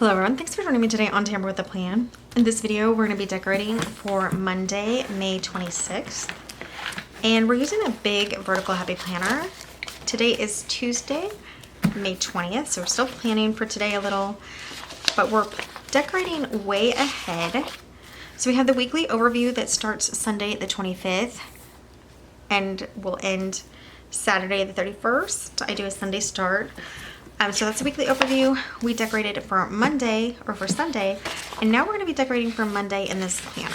Hello everyone, thanks for joining me today on Tamper with a Plan. In this video, we're going to be decorating for Monday, May 26th. And we're using a big vertical happy planner. Today is Tuesday, May 20th, so we're still planning for today a little, but we're decorating way ahead. So we have the weekly overview that starts Sunday the 25th and will end Saturday the 31st. I do a Sunday start. So that's a weekly overview. We decorated for Monday, or for Sunday, and now we're going to be decorating for Monday in this planner.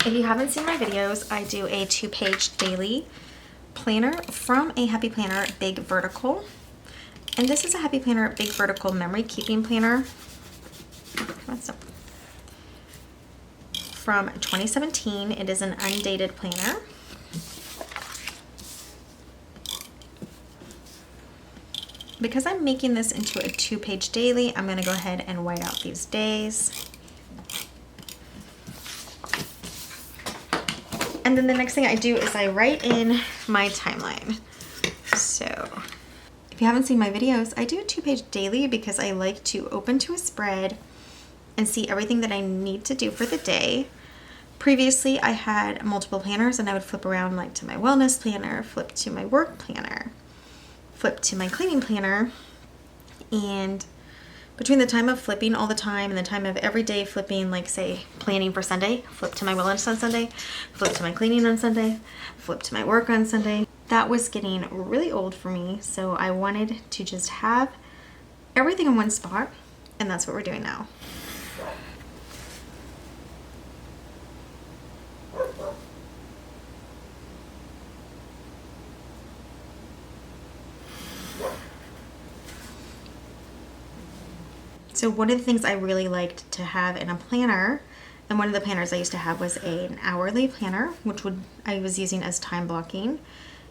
If you haven't seen my videos, I do a 2-page daily planner from a Happy Planner Big Vertical. And this is a Happy Planner Big Vertical memory keeping planner. From 2017. It is an undated planner. Because I'm making this into a 2-page daily, I'm going to go ahead and white out these days. And then the next thing I do is I write in my timeline. So if you haven't seen my videos, I do a 2-page daily because I like to open to a spread and see everything that I need to do for the day. Previously, I had multiple planners and I would flip around like to my wellness planner, flip to my work planner, flip to my cleaning planner. And between the time of flipping all the time and the time of every day flipping, like say planning for Sunday, flip to my wellness on Sunday, flip to my cleaning on Sunday, flip to my work on Sunday, that was getting really old for me. So I wanted to just have everything in one spot, and that's what we're doing now. So one of the things I really liked to have in a planner, and one of the planners I used to have was an hourly planner, which I was using as time blocking.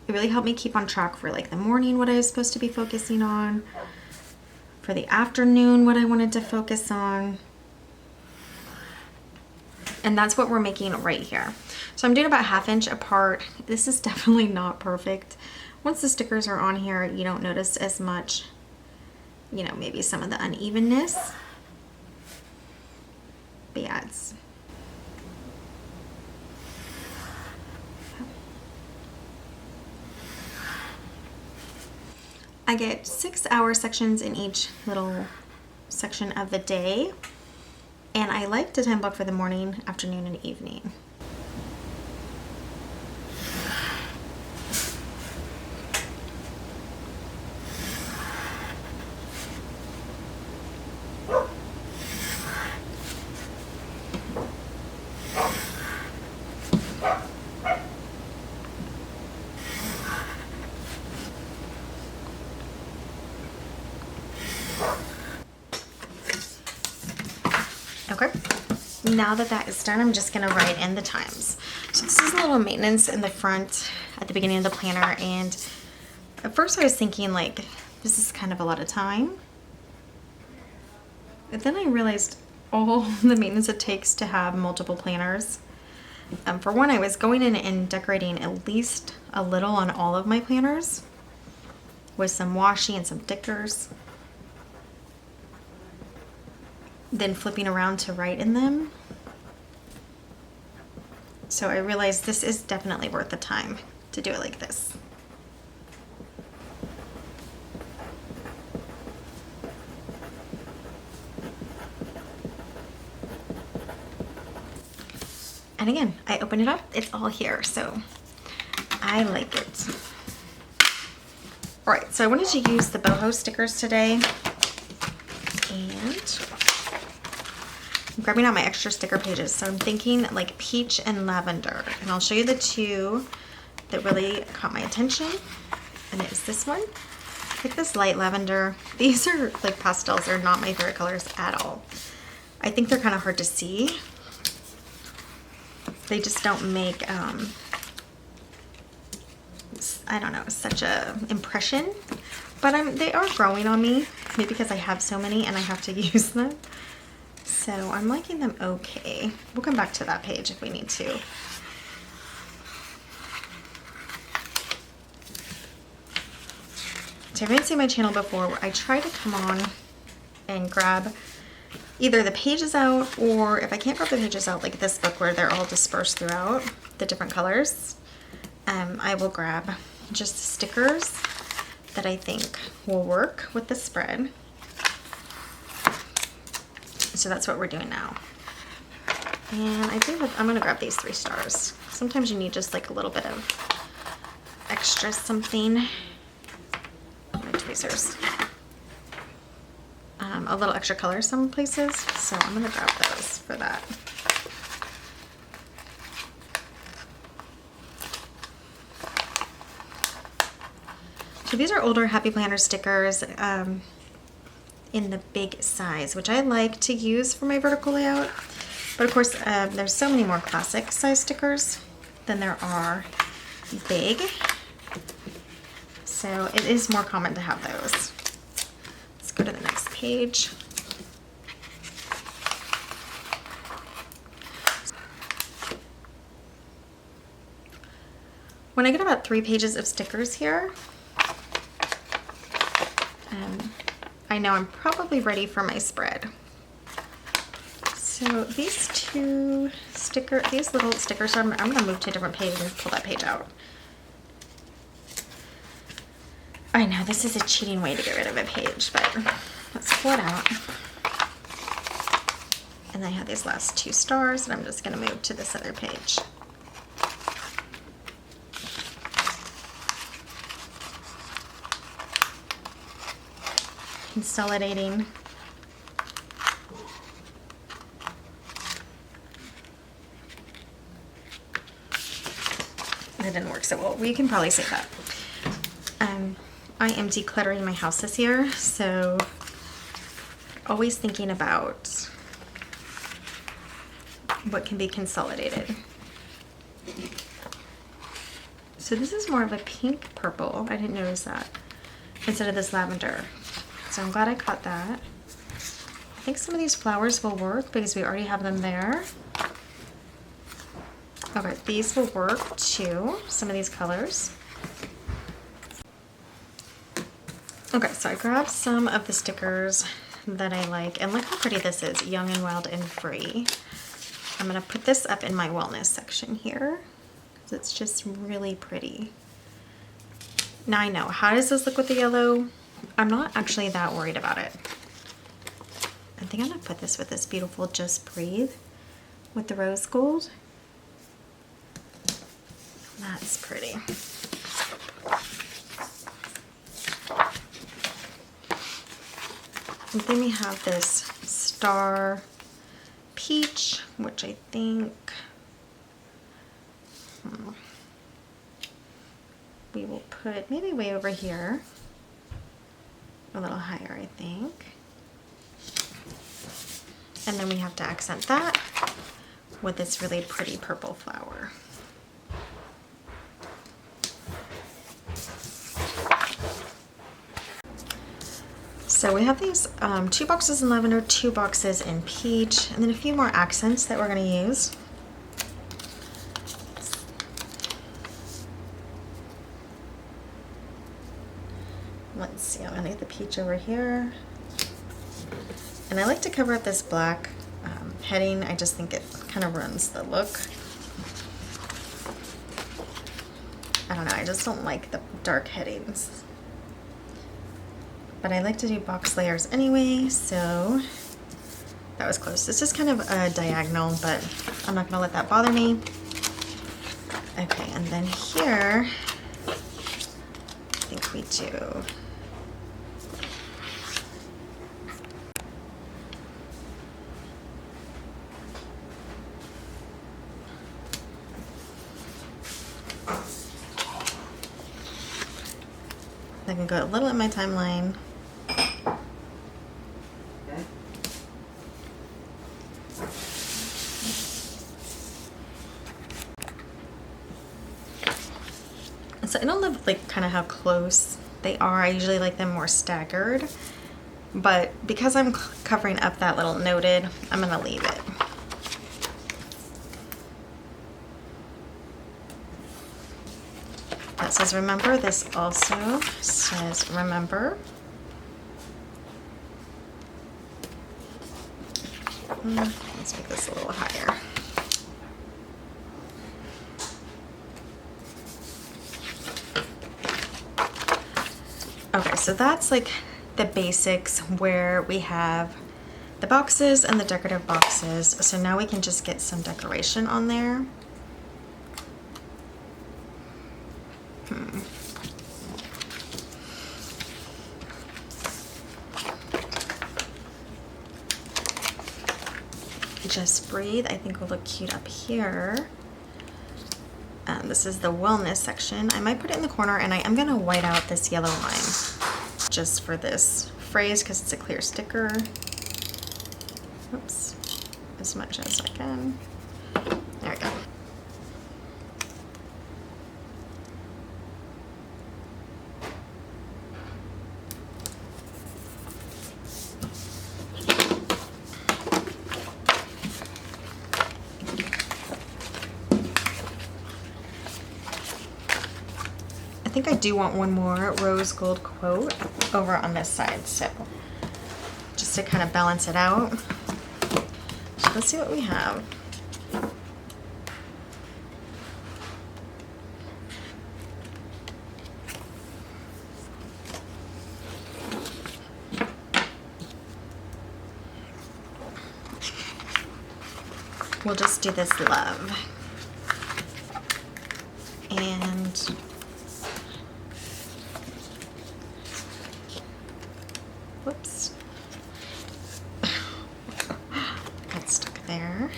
It really helped me keep on track for like the morning, what I was supposed to be focusing on, for the afternoon, what I wanted to focus on. And that's what we're making right here. So I'm doing about 1/2 inch apart. This is definitely not perfect. Once the stickers are on here, you don't notice as much, you know, maybe some of the unevenness. But yeah, I get 6-hour sections in each little section of the day. And I like to time block for the morning, afternoon, and evening. Okay, now that that is done, I'm just gonna write in the times. So this is a little maintenance in the front at the beginning of the planner, and at first I was thinking like, this is kind of a lot of time. But then I realized all the maintenance it takes to have multiple planners. For one, I was going in and decorating at least a little on all of my planners with some washi and some stickers. Then flipping around to write in them. So I realized this is definitely worth the time to do it like this. And again, I open it up, it's all here, so I like it. All right, so I wanted to use the boho stickers today, and I'm grabbing out my extra sticker pages. So I'm thinking like peach and lavender, and I'll show you the two that really caught my attention. And it is this one, like this light lavender. These are like pastels, they're not my favorite colors at all. I think they're kind of hard to see. They just don't make, I don't know, such a impression. But they are growing on me, maybe because I have so many and I have to use them. So I'm liking them okay. We'll come back to that page if we need to. So if you haven't seen my channel before, I try to come on and grab either the pages out, or if I can't grab the pages out, like this book where they're all dispersed throughout the different colors, I will grab just stickers that I think will work with the spread. So that's what we're doing now. And I think I'm gonna grab these 3 stars. Sometimes you need just like a little bit of extra something. My tweezers. A little extra color some places, so I'm gonna grab those for that. So these are older Happy Planner stickers in the big size, which I like to use for my vertical layout. But of course, there's so many more classic size stickers than there are big. So it is more common to have those. Let's go to the next page. When I get about 3 pages of stickers here, I know I'm probably ready for my spread. So these little stickers, I'm gonna move to a different page and pull that page out. I know this is a cheating way to get rid of a page, but let's pull it out. And I have these last 2 stars, and I'm just gonna move to this other page. Consolidating. That didn't work so well. We can probably say that. I am decluttering my house this year, so always thinking about what can be consolidated. So this is more of a pink purple. I didn't notice that. Instead of this lavender. So I'm glad I caught that. I think some of these flowers will work because we already have them there. Okay, these will work too, some of these colors. Okay, so I grabbed some of the stickers that I like, and look how pretty this is, Young and Wild and Free. I'm gonna put this up in my wellness section here, because it's just really pretty. Now I know, how does this look with the yellow? I'm not actually that worried about it. I think I'm gonna put this with this beautiful Just Breathe with the rose gold. That's pretty. And then we have this Star Peach, which I think we will put maybe way over here. A little higher, I think. And then we have to accent that with this really pretty purple flower. So we have these 2 boxes in lavender, 2 boxes in peach, and then a few more accents that we're going to use. Let's see, I'm gonna get the peach over here. And I like to cover up this black heading. I just think it kind of ruins the look. I don't know, I just don't like the dark headings. But I like to do box layers anyway, so that was close. This is kind of a diagonal, but I'm not gonna let that bother me. Okay, and then here, I think we do I can go a little in my timeline. So I don't love like kind of how close they are. I usually like them more staggered, but because I'm covering up that little noted, I'm gonna leave it. That says remember. This also says remember. Let's make this a little higher. Okay, so that's like the basics where we have the boxes and the decorative boxes. So now we can just get some decoration on there. Just Breathe, I think will look cute up here. This is the wellness section. I might put it in the corner, and I am gonna white out this yellow line just for this phrase because it's a clear sticker. Oops, as much as I can. There we go. I think I do want one more rose gold quote over on this side, so just to kind of balance it out. So let's see what we have. We'll just do this love. And whoops. Got stuck there.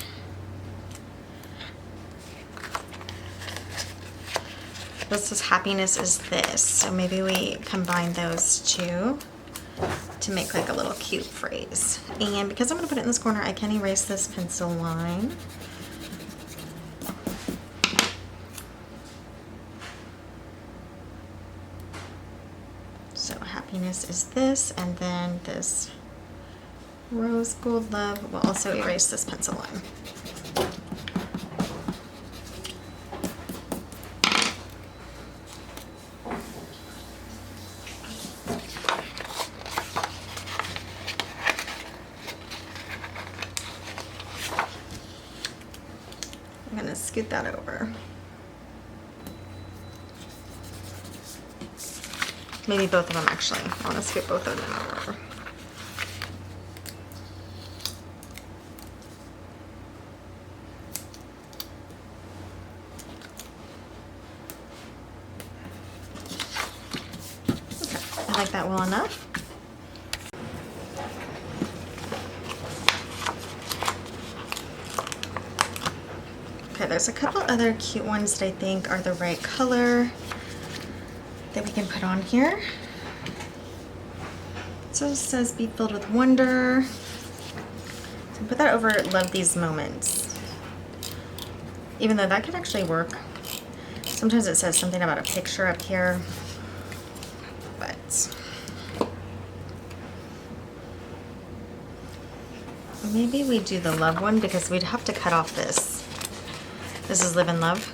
This is happiness is this. So maybe we combine those two to make like a little cute phrase. And because I'm going to put it in this corner, I can erase this pencil line. So happiness is this, and then this rose gold love will also erase this pencil line. I'm going to scoot that over. Maybe both of them actually. I want to scoot both of them over. Okay, I like that well enough. Okay, there's a couple other cute ones that I think are the right color that we can put on here. So it says be filled with wonder. So put that over love these moments. Even though that could actually work. Sometimes it says something about a picture up here. But maybe we do the love one because we'd have to cut off this. This is live and love.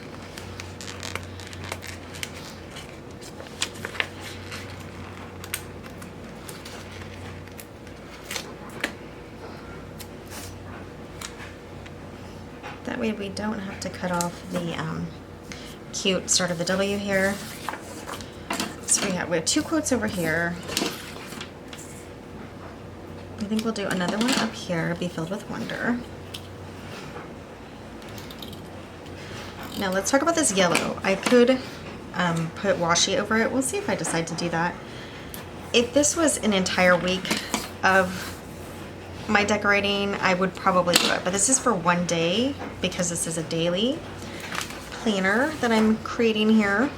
That way we don't have to cut off the cute start of the W here. So we have 2 quotes over here. I think we'll do another one up here, be filled with wonder. Now let's talk about this yellow. I could put washi over it. We'll see if I decide to do that. If this was an entire week of my decorating, I would probably do it, but this is for one day because this is a daily planner that I'm creating here.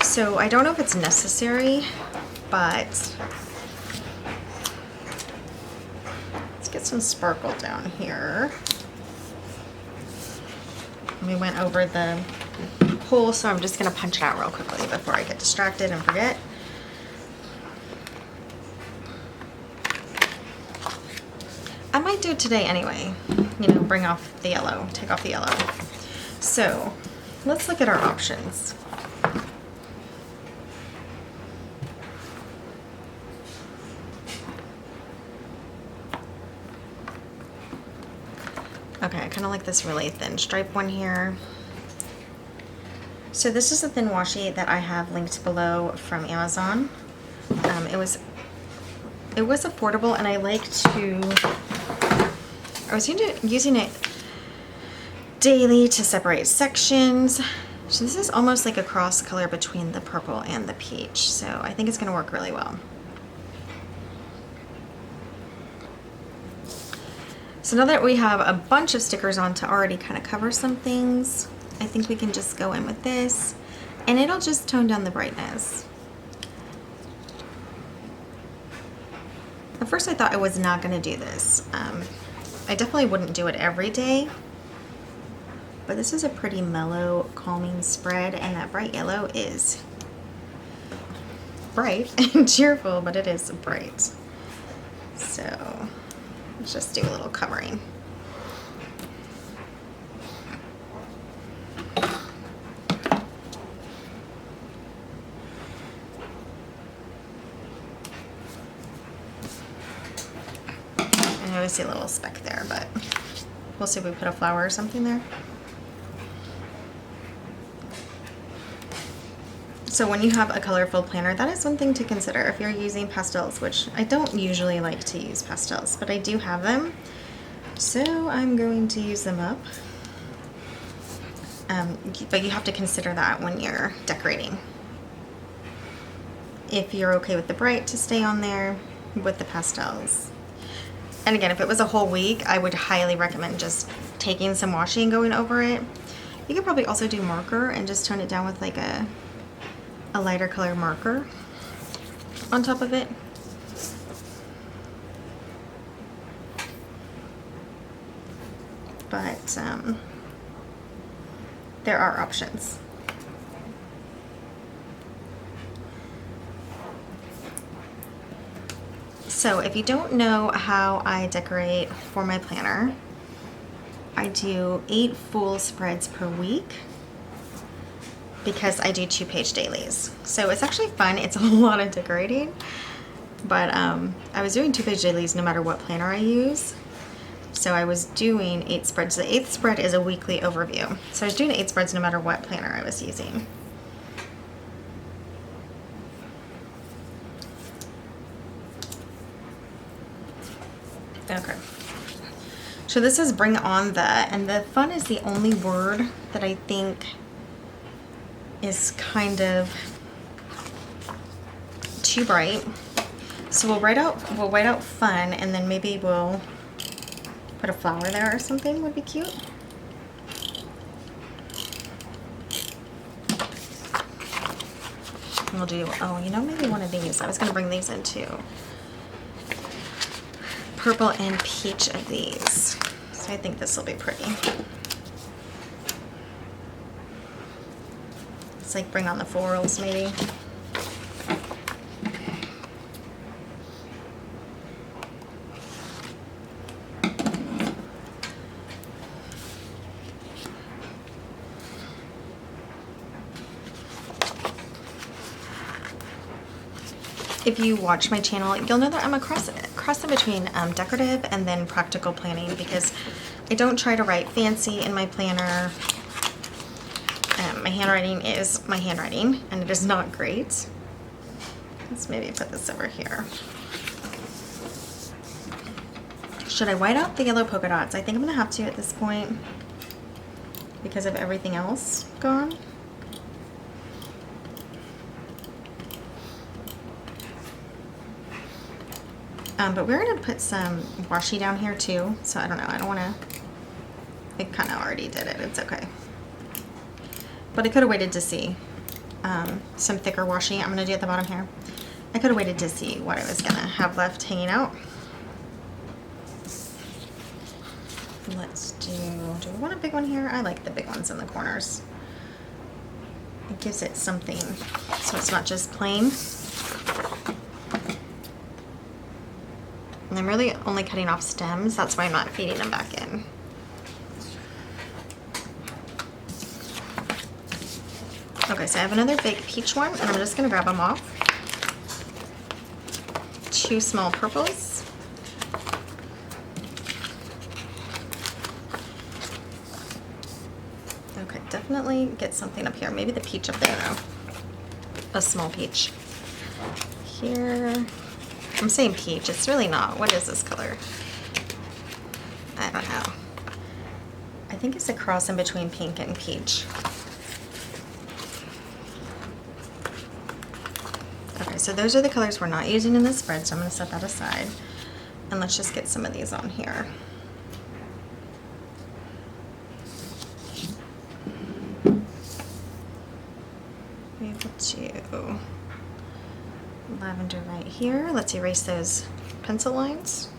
So I don't know if it's necessary, but let's get some sparkle down here. We went over the hole, so I'm just gonna punch it out real quickly before I get distracted and forget. I might do it today anyway, you know, bring off the yellow, take off the yellow. So let's look at our options. Okay, I kind of like this really thin stripe one here. So this is a thin washi that I have linked below from Amazon. It was affordable, and I was using it daily to separate sections. So this is almost like a cross color between the purple and the peach. So I think it's going to work really well. So now that we have a bunch of stickers on to already kind of cover some things, I think we can just go in with this, and it'll just tone down the brightness. At first I thought I was not going to do this. I definitely wouldn't do it every day, but this is a pretty mellow, calming spread, and that bright yellow is bright and cheerful, but it is bright. So let's just do a little covering. I always see a little speck there, but we'll see if we put a flower or something there. So when you have a colorful planner, that is one thing to consider if you're using pastels, which I don't usually like to use pastels, but I do have them. So I'm going to use them up. But you have to consider that when you're decorating. If you're okay with the bright to stay on there with the pastels. And again, if it was a whole week, I would highly recommend just taking some washi and going over it. You could probably also do marker and just tone it down with like a lighter color marker on top of it. But there are options. So if you don't know how I decorate for my planner, I do 8 full spreads per week because I do 2-page dailies. So it's actually fun. It's a lot of decorating, but I was doing 2-page dailies no matter what planner I use. So I was doing 8 spreads. The 8th spread is a weekly overview. So I was doing 8 spreads no matter what planner I was using. Okay. So this is bring on the, and the fun is the only word that I think is kind of too bright. So we'll write out fun, and then maybe we'll put a flower there or something would be cute. And we'll do, oh, you know, maybe one of these. I was gonna bring these in too. Purple and peach of these. So I think this will be pretty. It's like bring on the florals maybe. If you watch my channel, you'll know that I'm a cross in between decorative and then practical planning, because I don't try to write fancy in my planner. My handwriting is my handwriting, and it is not great. Let's maybe put this over here. Should I white out the yellow polka dots? I think I'm gonna have to at this point because of everything else gone. But we're gonna put some washi down here too, so I don't know, I don't wanna, I kind of already did it, it's okay. But I could have waited to see some thicker washi. I'm gonna do at the bottom here. I could have waited to see what I was gonna have left hanging out. Let's do we want a big one here? I like the big ones in the corners. It gives it something, so it's not just plain. And I'm really only cutting off stems. That's why I'm not feeding them back in. Okay, so I have another big peach one, and I'm just gonna grab them off. 2 small purples. definitely get something up here. Maybe the peach up there though. A small peach. Here. I'm saying peach, it's really not. What is this color? I don't know. I think it's a cross in between pink and peach. Okay, so those are the colors we're not using in this spread, so I'm going to set that aside. And let's just get some of these on here. We will do lavender right here. Let's erase those pencil lines.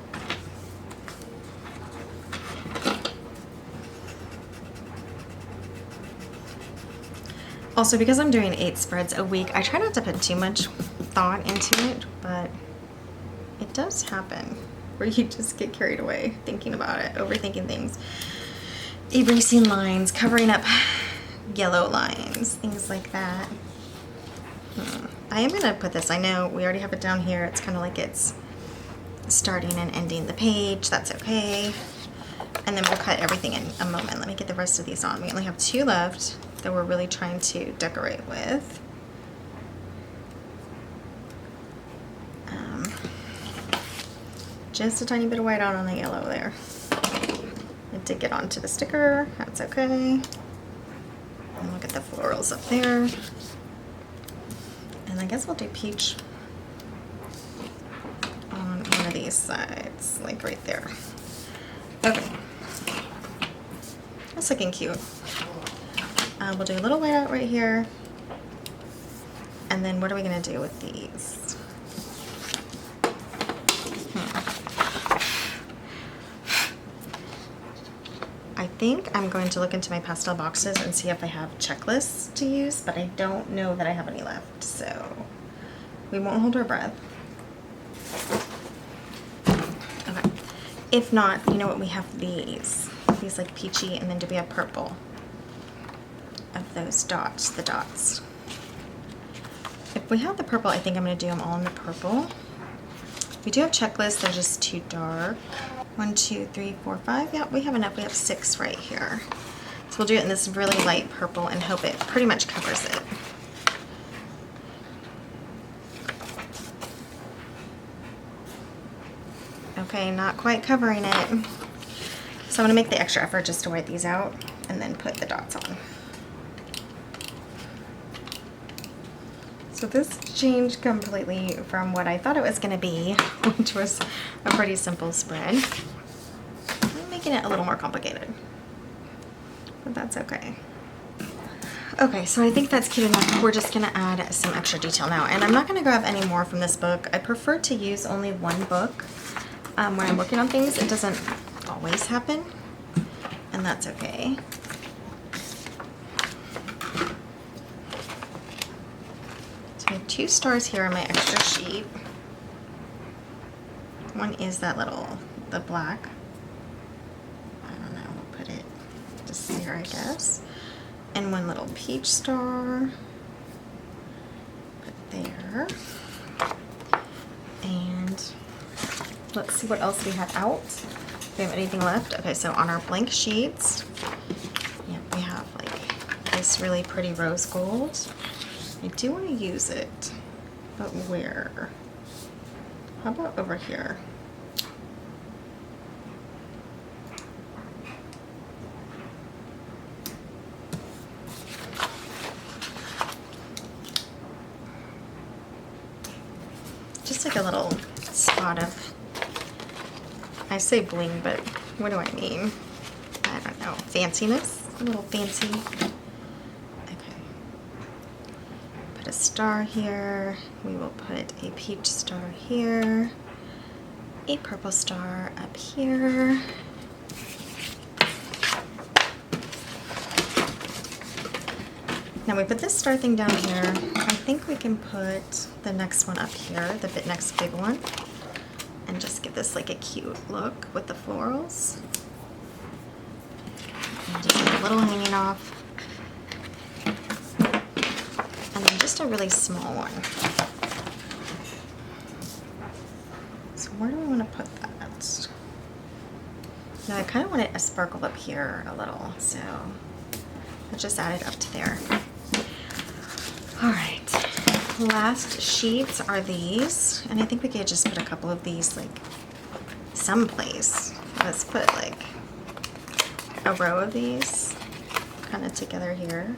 Also, because I'm doing 8 spreads a week, I try not to put too much thought into it, but it does happen where you just get carried away thinking about it, overthinking things, erasing lines, covering up yellow lines, things like that. I am gonna put this, I know we already have it down here, it's kind of like it's starting and ending the page, that's okay. And then we'll cut everything in a moment. Let me get the rest of these on. We only have 2 left that we're really trying to decorate with. Just a tiny bit of white out on the yellow there. It did get onto the sticker, that's okay. And we'll get the florals up there. And I guess we'll do peach on one of these sides, like right there. Okay. That's looking cute. We'll do a little white out right here. And then what are we gonna do with these? I think I'm going to look into my pastel boxes and see if I have checklists to use, but I don't know that I have any left, so we won't hold our breath. Okay. If not, you know what, we have these like peachy, and then do we have purple of those dots, the dots. If we have the purple, I think I'm going to do them all in the purple. We do have checklists, they're just too dark. 1, 2, 3, 4, 5. Yeah, we have enough. We have 6 right here. So we'll do it in this really light purple and hope it pretty much covers it. Okay, not quite covering it. So I'm going to make the extra effort just to white these out and then put the dots on. So this changed completely from what I thought it was going to be, which was a pretty simple spread. I'm making it a little more complicated, but that's okay. Okay, so I think that's cute enough. We're just going to add some extra detail now, and I'm not going to grab any more from this book. I prefer to use only one book when I'm working on things. It doesn't always happen, and that's okay. I have 2 stars here on my extra sheet. One is that the black. I don't know, we'll put it just here, I guess. And one little peach star. Put there. And let's see what else we have out. Do we have anything left? Okay, so on our blank sheets, yeah, we have like this really pretty rose gold. I do want to use it, but where? How about over here? Just like a little spot of, I say bling, but what do I mean? I don't know, fanciness, a little fancy. A star here, we will put a peach star here, a purple star up here, now we put this star thing down here. I think we can put the next one up here, the next big one, and just give this like a cute look with the florals, and just a little hanging off. Just a really small one. So where do we want to put that? Now I kind of want it a sparkle up here a little, so I just added up to there. All right, last sheets are these, and I think we could just put a couple of these like someplace. Let's put like a row of these kind of together here.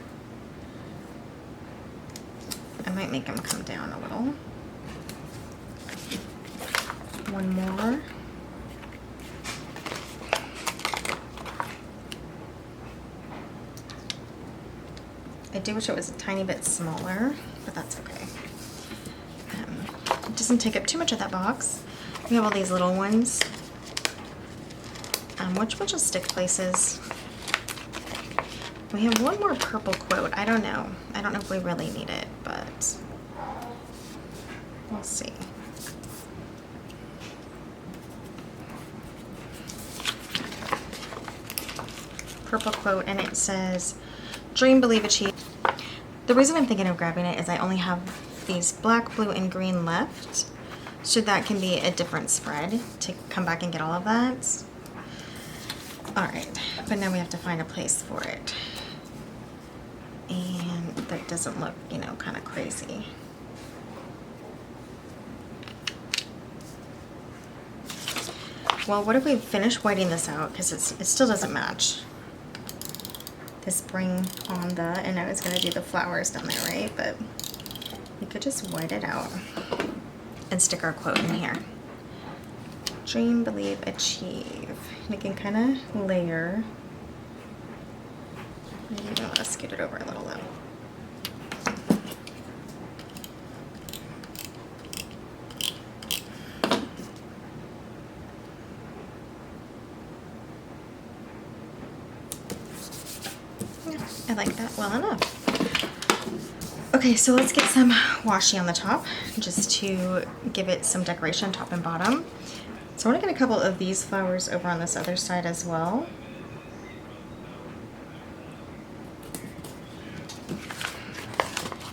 I might make them come down a little. One more. I do wish it was a tiny bit smaller, but that's okay. It doesn't take up too much of that box. We have all these little ones, which will just stick places. We have one more purple quote. I don't know. I don't know if we really need it, but we'll see. Purple quote, and it says, "Dream, believe, achieve." The reason I'm thinking of grabbing it is I only have these black, blue, and green left, so that can be a different spread to come back and get all of that. All right, but now we have to find a place for it, and that doesn't look, you know, kind of crazy. Well, what if we finish whiting this out, because it still doesn't match the spring on the, and I was gonna do the flowers down there, right? But we could just white it out and stick our quote in here. Dream, believe, achieve. And you can kind of layer. Maybe you want to scoot it over a little though. I like that well enough. Okay, so let's get some washi on the top just to give it some decoration top and bottom. So I want to get a couple of these flowers over on this other side as well.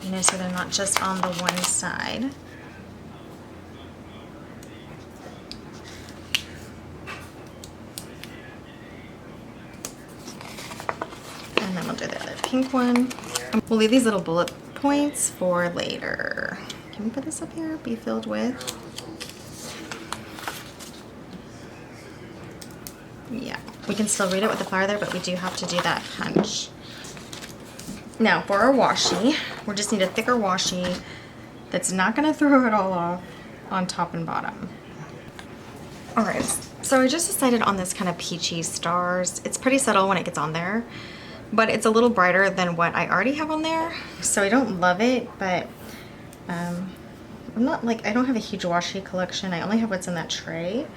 You know, so they're not just on the one side. And then we'll do the other pink one. We'll leave these little bullet points for later. Can we put this up here? Be filled with. Yeah, we can still read it with the flower there, but we do have to do that punch. Now for our washi, we just need a thicker washi that's not gonna throw it all off on top and bottom. All right, so I just decided on this kind of peachy stars. It's pretty subtle when it gets on there, but it's a little brighter than what I already have on there. So I don't love it, but I'm not like, I don't have a huge washi collection. I only have what's in that tray.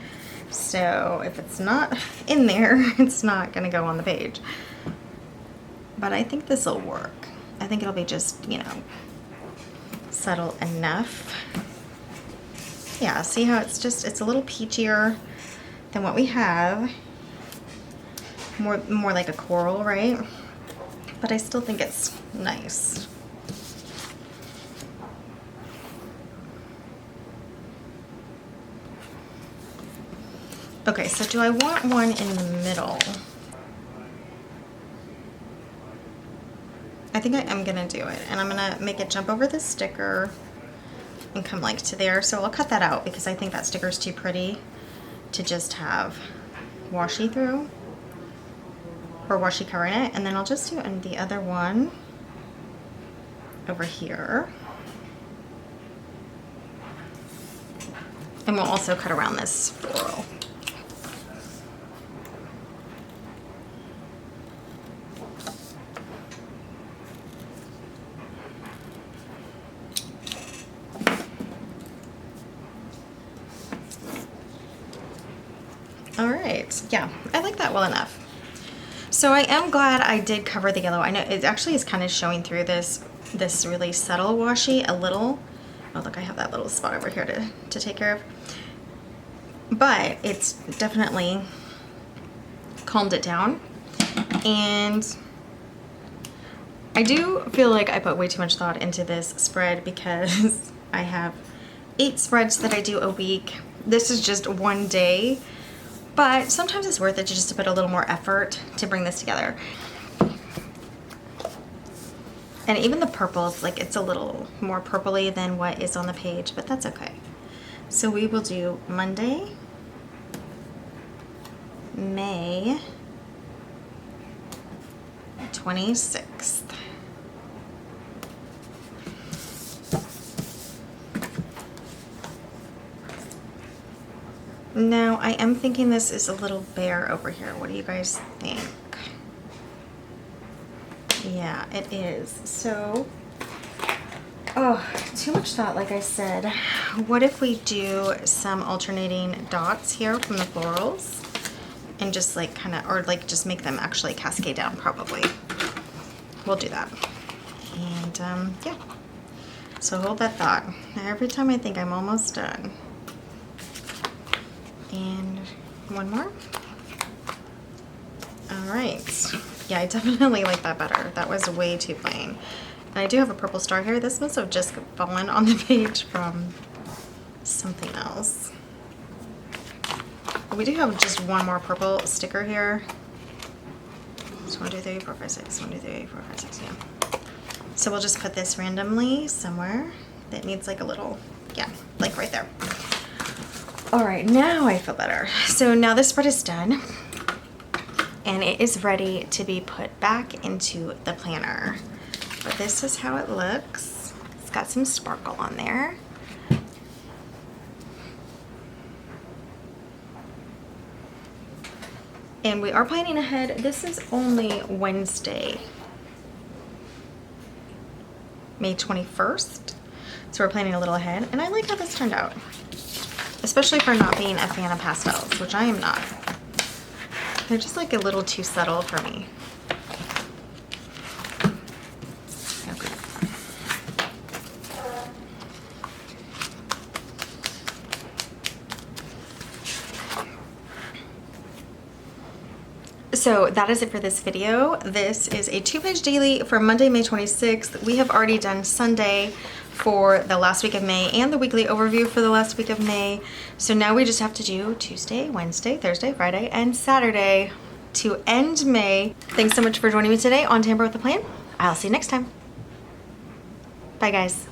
So if it's not in there, it's not gonna go on the page. But I think this will work. I think it'll be just, you know, subtle enough. Yeah, see how it's just, it's a little peachier than what we have. More like a coral, right? But I still think it's nice. Okay, so do I want one in the middle? I think I am gonna do it, and I'm gonna make it jump over the sticker and come like to there. So I'll cut that out because I think that sticker is too pretty to just have washi through or washi covering it. And then I'll just do it in the other one over here. And we'll also cut around this floral. All right, yeah, I like that well enough. So I am glad I did cover the yellow. I know it actually is kind of showing through this really subtle washi a little. Oh look, I have that little spot over here to take care of. But it's definitely calmed it down. And I do feel like I put way too much thought into this spread because I have 8 spreads that I do a week. This is just one day. But sometimes it's worth it just to put a little more effort to bring this together. And even the purples, like it's a little more purpley than what is on the page, but that's okay. So we will do Monday, May 26th. Now, I am thinking this is a little bare over here. What do you guys think? Yeah, it is. So, oh, too much thought, like I said. What if we do some alternating dots here from the florals and just like kind of, or like just make them actually cascade down probably. We'll do that. And yeah, so hold that thought. Every time I think I'm almost done. And one more. All right. Yeah, I definitely like that better. That was way too plain. And I do have a purple star here. This must have just fallen on the page from something else. We do have just one more purple sticker here. So 1, 2, 3, 4, 5, 6. 1, 2, 3, 4, 5, 6, yeah. So we'll just put this randomly somewhere that needs like a little, yeah, like right there. All right, now I feel better. So now this spread is done and it is ready to be put back into the planner. But this is how it looks. It's got some sparkle on there. And we are planning ahead. This is only Wednesday, May 21st. So we're planning a little ahead. And I like how this turned out. Especially for not being a fan of pastels, which I am not. They're just like a little too subtle for me. Okay. So that is it for this video. This is a 2-page daily for Monday, May 26th. We have already done Sunday for the last week of May and the weekly overview for the last week of May. So now we just have to do Tuesday, Wednesday, Thursday, Friday, and Saturday to end May. Thanks so much for joining me today on Tamper with a Plan. I'll see you next time. Bye guys.